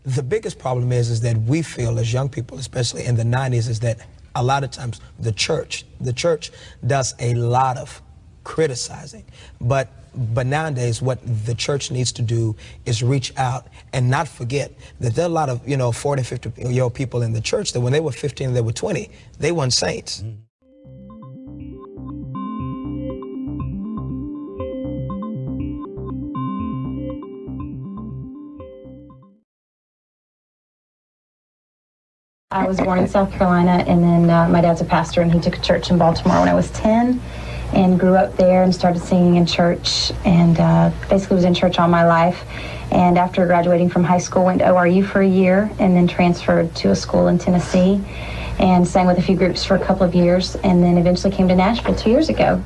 The biggest problem is that we feel as young people, especially in the 90s, is that a lot of times the church does a lot of criticizing. But nowadays, what the church needs to do is reach out and not forget that there are a lot of, 40, 50-year-old people in the church that when they were 15, they were 20, they weren't saints. Mm-hmm. I was born in South Carolina, and then my dad's a pastor, and he took a church in Baltimore when I was 10, and grew up there and started singing in church, and basically was in church all my life. And after graduating from high school, went to ORU for a year, and then transferred to a school in Tennessee, and sang with a few groups for a couple of years, and then eventually came to Nashville 2 years ago.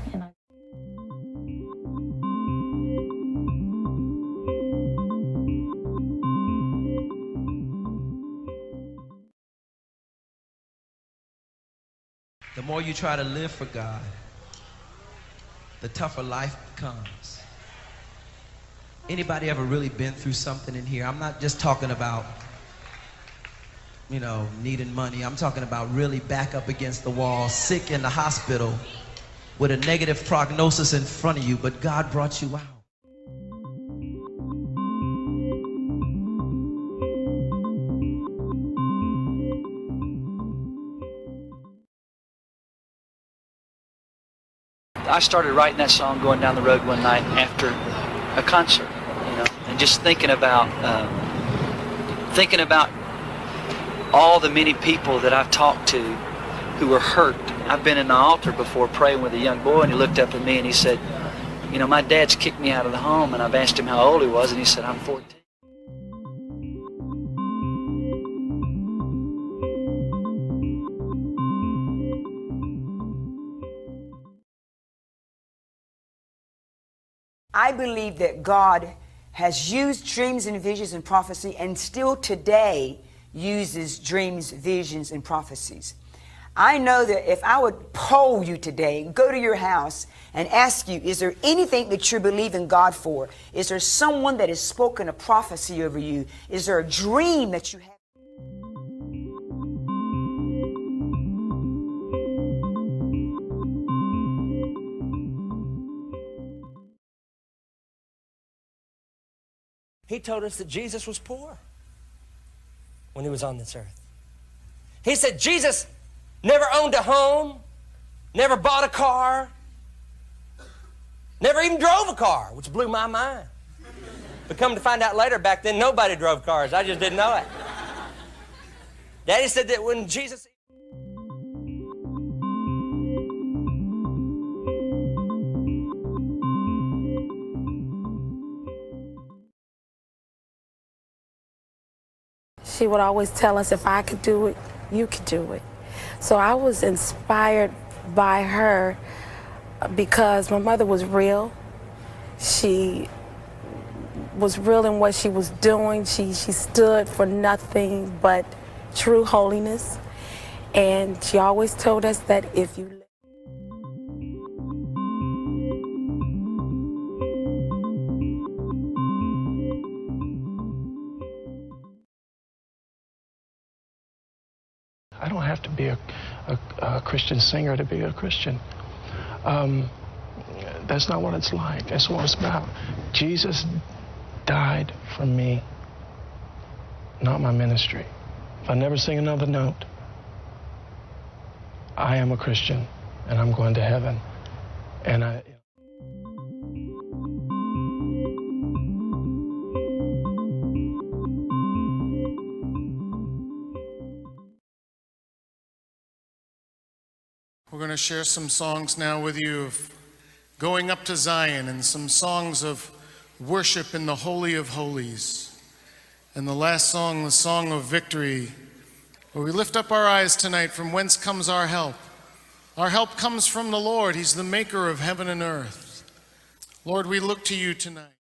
The more you try to live for God, the tougher life becomes. Anybody ever really been through something in here? I'm not just talking about, needing money. I'm talking about really back up against the wall, sick in the hospital with a negative prognosis in front of you, but God brought you out. I started writing that song going down the road one night after a concert, and just thinking about all the many people that I've talked to who were hurt. I've been in the altar before praying with a young boy, and he looked up at me and he said, my dad's kicked me out of the home, and I've asked him how old he was, and he said, I'm 14. I believe that God has used dreams and visions and prophecy, and still today uses dreams, visions, and prophecies. I know that if I would poll you today, go to your house and ask you, is there anything that you're believing God for? Is there someone that has spoken a prophecy over you? Is there a dream that you have? He told us that Jesus was poor when he was on this earth. He said Jesus never owned a home, never bought a car, never even drove a car, which blew my mind. But come to find out later, back then nobody drove cars. I just didn't know it. Daddy said that when Jesus... She would always tell us, if I could do it, you could do it. So I was inspired by her because my mother was real. She was real in what she was doing. She stood for nothing but true holiness. And she always told us that if you... I don't have to be a Christian singer to be a Christian. That's not what it's like. That's what it's about. Jesus died for me, not my ministry. If I never sing another note, I am a Christian, and I'm going to heaven. And we're going to share some songs now with you of going up to Zion, and some songs of worship in the Holy of Holies. And the last song, the Song of Victory, where we lift up our eyes tonight from whence comes our help. Our help comes from the Lord. He's the maker of heaven and earth. Lord, we look to you tonight.